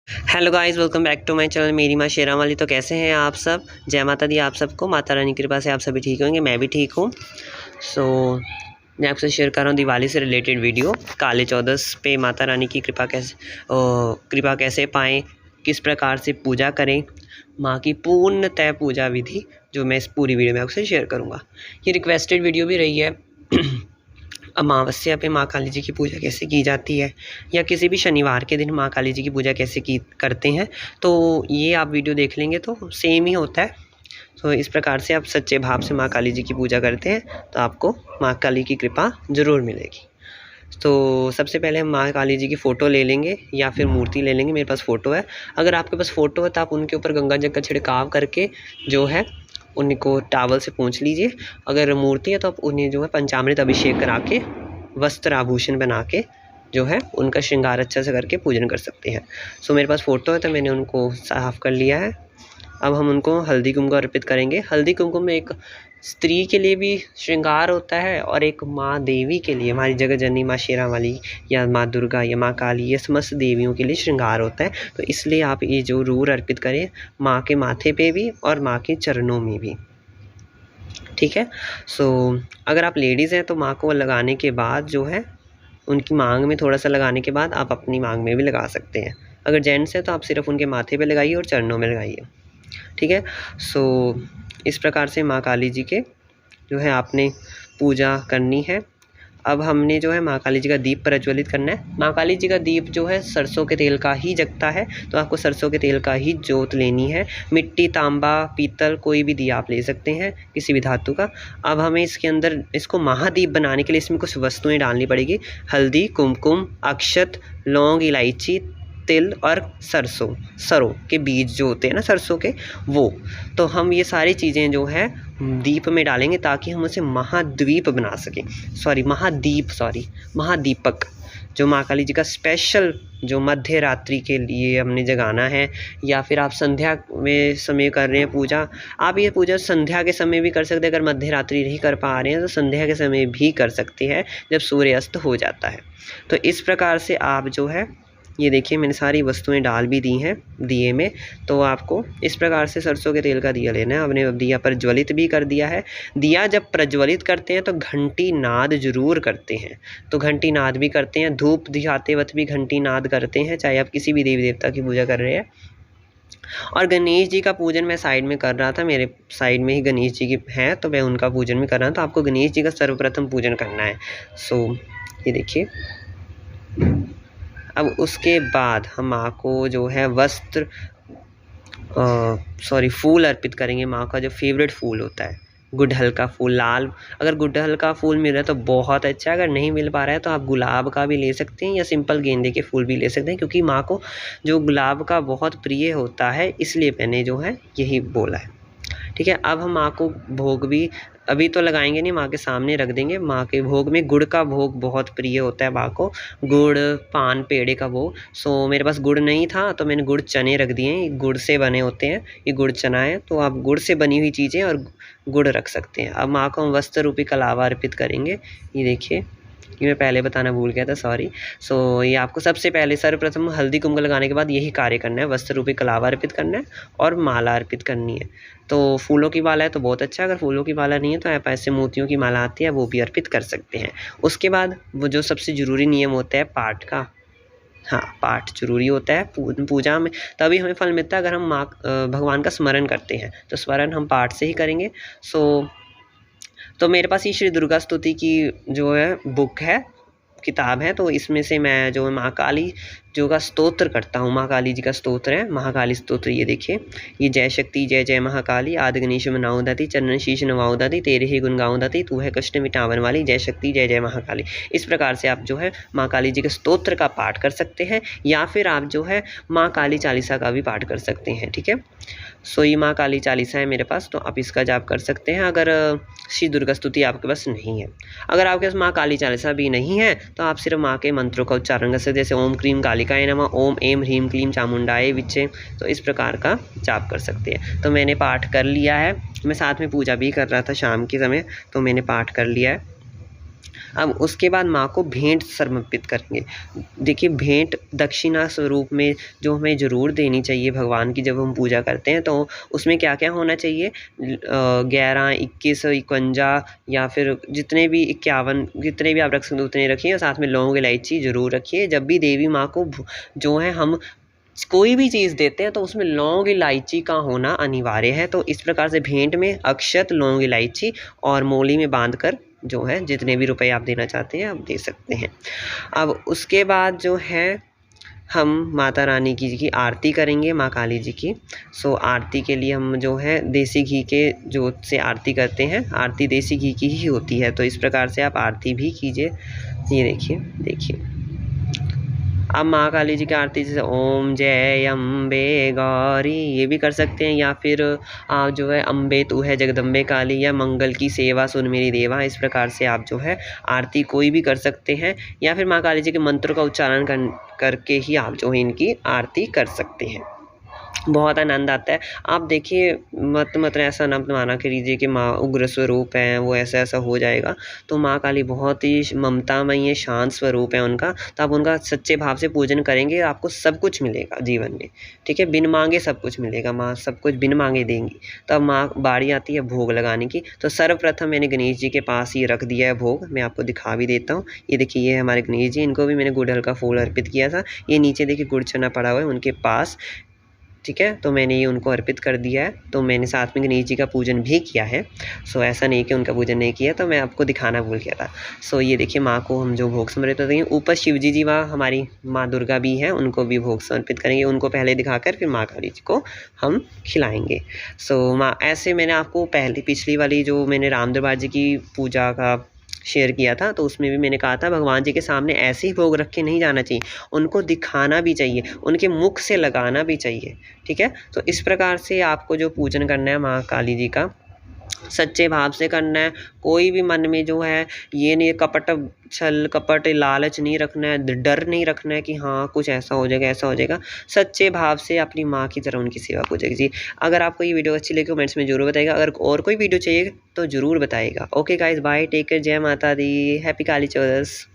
Hello guys, welcome back to my channel मेरी माँ शेरा वाली। तो कैसे हैं आप सब? जय माता दी आप सबको। माता रानी की कृपा से आप सभी ठीक होंगे, मैं भी ठीक हूँ। मैं आपसे शेयर कर रहा हूँ दिवाली से रिलेटेड वीडियो। काले चौदस पे माता रानी की कृपा कैसे पाएँ, किस प्रकार से पूजा करें, माँ की पूर्णतः पूजा विधि जो मैं इस पूरी वीडियो में आपसे शेयर करूँगा। ये रिक्वेस्टेड वीडियो भी रही है। अमावस्या पे माँ काली जी की पूजा कैसे की जाती है, या किसी भी शनिवार के दिन माँ काली जी की पूजा कैसे की करते हैं, तो ये आप वीडियो देख लेंगे तो सेम ही होता है। तो इस प्रकार से आप सच्चे भाव से माँ काली जी की पूजा करते हैं तो आपको माँ काली की कृपा ज़रूर मिलेगी। तो सबसे पहले हम माँ काली जी की फ़ोटो ले लेंगे या फिर मूर्ति ले लेंगे। मेरे पास फ़ोटो है। अगर आपके पास फ़ोटो है तो आप उनके ऊपर गंगा जल का छिड़काव करके जो है उनको टावल से पोंछ लीजिए। अगर मूर्ति है तो आप उन्हें जो है पंचामृत अभिषेक करा के वस्त्र आभूषण बना के जो है उनका श्रृंगार अच्छा से करके पूजन कर सकते हैं। मेरे पास फ़ोटो है तो मैंने उनको साफ़ कर लिया है। अब हम उनको हल्दी कुमकुम अर्पित करेंगे। हल्दी कुमकुम में एक स्त्री के लिए भी श्रृंगार होता है और एक माँ देवी के लिए, हमारी जगत जननी माँ शेरा वाली या माँ दुर्गा या माँ काली, ये समस्त देवियों के लिए श्रृंगार होता है। तो इसलिए आप ये ज़रूर अर्पित करें, माँ के माथे पे भी और माँ के चरणों में भी। ठीक है। अगर आप लेडीज़ हैं तो माँ को लगाने के बाद जो है उनकी मांग में थोड़ा सा लगाने के बाद आप अपनी मांग में भी लगा सकते हैं। अगर जेंट्स हैं तो आप सिर्फ उनके माथे पे लगाइए और चरणों में लगाइए। ठीक है। इस प्रकार से माँ काली जी के जो है आपने पूजा करनी है। अब हमने जो है माँ काली जी का दीप प्रज्वलित करना है। माँ काली जी का दीप जो है सरसों के तेल का ही जगता है, तो आपको सरसों के तेल का ही जोत लेनी है। मिट्टी, तांबा, पीतल, कोई भी दिया आप ले सकते हैं, किसी भी धातु का। अब हमें इसके अंदर इसको महादीप बनाने के लिए इसमें कुछ वस्तुएं डालनी पड़ेगी। हल्दी, कुमकुम, अक्षत, लौंग, इलायची, तिल और सरों के बीज जो होते हैं ना सरसों के, वो तो हम ये सारी चीज़ें जो है दीप में डालेंगे ताकि हम उसे महाद्वीप बना सकें। महादीपक जो माँ काली जी का स्पेशल जो मध्य रात्रि के लिए हमने जगाना है, या फिर आप संध्या में समय कर रहे हैं पूजा, आप ये पूजा संध्या के समय भी कर सकते हैं। अगर मध्य रात्रि नहीं कर पा रहे हैं तो संध्या के समय भी कर सकते हैं जब सूर्य अस्त हो जाता है। तो इस प्रकार से आप जो है ये देखिए मैंने सारी वस्तुएं डाल भी दी हैं दिए में। तो आपको इस प्रकार से सरसों के तेल का दिया लेना है। हमने दिया प्रज्वलित भी कर दिया है। दिया जब प्रज्वलित करते हैं तो घंटी नाद जरूर करते हैं, तो घंटी नाद भी करते हैं। धूप दिखाते वक्त भी घंटी नाद करते हैं, चाहे आप किसी भी देवी देवता की पूजा कर रहे हैं। और गणेश जी का पूजन मैं साइड में कर रहा था, मेरे साइड में ही गणेश जी की हैं तो मैं उनका पूजन भी कर रहा था। तो आपको गणेश जी का सर्वप्रथम पूजन करना है। ये देखिए। अब उसके बाद हम माँ को जो है फूल अर्पित करेंगे। माँ का जो फेवरेट फूल होता है गुड़हल का फूल, लाल। अगर गुड़हल का फूल मिल रहा है तो बहुत अच्छा है, अगर नहीं मिल पा रहा है तो आप गुलाब का भी ले सकते हैं या सिंपल गेंदे के फूल भी ले सकते हैं, क्योंकि माँ को जो गुलाब का बहुत प्रिय होता है, इसलिए मैंने जो है यही बोला है। ठीक है। अब हम माँ को भोग भी अभी तो लगाएंगे नहीं, माँ के सामने रख देंगे। माँ के भोग में गुड़ का भोग बहुत प्रिय होता है माँ को, गुड़, पान, पेड़े का भोग। मेरे पास गुड़ नहीं था तो मैंने गुड़ चने रख दिए हैं। गुड़ से बने होते हैं, ये गुड़ चना है, तो आप गुड़ से बनी हुई चीज़ें और गुड़ रख सकते हैं। अब माँ को हम वस्त्र रूपी कलावा अर्पित करेंगे। ये देखिए, ये मैं पहले बताना भूल गया था, सॉरी। ये आपको सबसे पहले सर्वप्रथम हल्दी कुमकुम लगाने के बाद यही कार्य करना है। वस्त्र रूपी कलावा अर्पित करना है और माला अर्पित करनी है। तो फूलों की माला है तो बहुत अच्छा, अगर फूलों की माला नहीं है तो आप ऐसे मोतियों की माला आती है वो भी अर्पित कर सकते हैं। उसके बाद वो जो सबसे ज़रूरी नियम होता है पाठ का, हाँ पाठ जरूरी होता है पूजा में, तभी हमें फल मिलता है। अगर हम भगवान का स्मरण करते हैं तो स्मरण हम पाठ से ही करेंगे। तो मेरे पास ये श्री दुर्गा स्तुति की जो है बुक है, किताब है, तो इसमें से मैं जो माँ काली जो का स्तोत्र करता हूँ। माँ काली जी का स्तोत्र है महाकाली स्तोत्र। ये देखिए, ये जय शक्ति जय जय महाकाली, आदि गणेश मनाऊं दाती, चरण शीश नवाऊं दाती, तेरे ही गुण गाऊं दाती, तू है कष्ट मिटावन वाली, जय शक्ति जय जय महाकाली। इस प्रकार से आप जो है माँ काली जी के स्तोत्र का पाठ कर सकते हैं, या फिर आप जो है माँ काली चालीसा का भी पाठ कर सकते हैं। ठीक है। ये माँ काली चालीसा है मेरे पास, तो आप इसका जाप कर सकते हैं अगर श्री दुर्गा स्तुति आपके पास नहीं है। अगर आपके पास माँ काली चालीसा भी नहीं है तो आप सिर्फ माँ के मंत्रों का उच्चारण कर सकते हैं, जैसे ओम क्रीम कालिकाय नमः, ओम एम ह्रीम क्लीम चामुंडाय विच्चे, तो इस प्रकार का जाप कर सकते हैं। तो मैंने पाठ कर लिया है, मैं साथ में पूजा भी कर रहा था शाम के समय, तो मैंने पाठ कर लिया है। अब उसके बाद माँ को भेंट समर्पित करेंगे। देखिए भेंट दक्षिणा स्वरूप में जो हमें ज़रूर देनी चाहिए भगवान की जब हम पूजा करते हैं, तो उसमें क्या क्या होना चाहिए, 11, 21, 51 या फिर जितने भी 51 जितने भी आप रख सकते उतने रखिए, और साथ में लौंग इलायची ज़रूर रखिए। जब भी देवी माँ को जो है हम कोई भी चीज़ देते हैं तो उसमें लौंग इलायची का होना अनिवार्य है। तो इस प्रकार से भेंट में अक्षत, लौंग इलायची और मोली में बांधकर जो है जितने भी रुपए आप देना चाहते हैं आप दे सकते हैं। अब उसके बाद जो है हम माता रानी की जी की आरती करेंगे, माँ काली जी की। सो आरती के लिए हम जो है देसी घी के जोत से आरती करते हैं। आरती देसी घी की ही होती है, तो इस प्रकार से आप आरती भी कीजिए। ये देखिए अब माँ काली जी की आरती जैसे ओम जय अम्बे गौरी ये भी कर सकते हैं, या फिर आप जो है अम्बे तू है जगदम्बे काली, या मंगल की सेवा सुन मेरी देवा, इस प्रकार से आप जो है आरती कोई भी कर सकते हैं, या फिर माँ काली जी के मंत्र का उच्चारण करके ही आप जो है इनकी आरती कर सकते हैं। बहुत आनंद आता है। आप देखिए मत ऐसा ना माना करिए कि माँ उग्र स्वरूप हैं, वो ऐसा हो जाएगा। तो माँ काली बहुत ही ममतामयी है, शांत स्वरूप है उनका। तो आप उनका सच्चे भाव से पूजन करेंगे, आपको सब कुछ मिलेगा जीवन में, ठीक है। बिन मांगे सब कुछ मिलेगा, माँ सब कुछ बिन मांगे देंगी। तो अब माँ बारी आती है भोग लगाने की। तो सर्वप्रथम मैंने गणेश जी के पास ये रख दिया है भोग, मैं आपको दिखा भी देता हूँ। ये देखिए ये हमारे गणेश जी, इनको भी मैंने गुड़ हल्का फूल अर्पित किया था। ये नीचे देखिए गुड़ चना पड़ा हुआ है उनके पास, ठीक है। तो मैंने ये उनको अर्पित कर दिया है। तो मैंने साथ में गणेश जी का पूजन भी किया है। सो ऐसा नहीं कि उनका पूजन नहीं किया, तो मैं आपको दिखाना भूल गया था। सो ये देखिए माँ को हम जो भोग समर्पित करेंगे, ऊपर शिव जी व हमारी माँ दुर्गा भी हैं, उनको भी भोग समर्पित करेंगे। उनको पहले दिखाकर फिर माँ काली जी को हम खिलाएँगे। सो माँ ऐसे मैंने आपको पिछली वाली जो मैंने राम दरबार जी की पूजा का शेयर किया था, तो उसमें भी मैंने कहा था भगवान जी के सामने ऐसे ही भोग रख के नहीं जाना चाहिए, उनको दिखाना भी चाहिए, उनके मुख से लगाना भी चाहिए, ठीक है। तो इस प्रकार से आपको जो पूजन करना है माँ काली जी का सच्चे भाव से करना है। कोई भी मन में जो है ये नहीं छल कपट लालच नहीं रखना है, डर नहीं रखना है कि हाँ कुछ ऐसा हो जाएगा ऐसा हो जाएगा। सच्चे भाव से अपनी माँ की तरह उनकी सेवा पूजा कीजिए। अगर आपको ये वीडियो अच्छी लगी कमेंट्स में ज़रूर बताइएगा। अगर और कोई वीडियो चाहिए तो ज़रूर बताइएगा। Okay guys, bye, take care, जय माता दी, हैप्पी काली चौदस।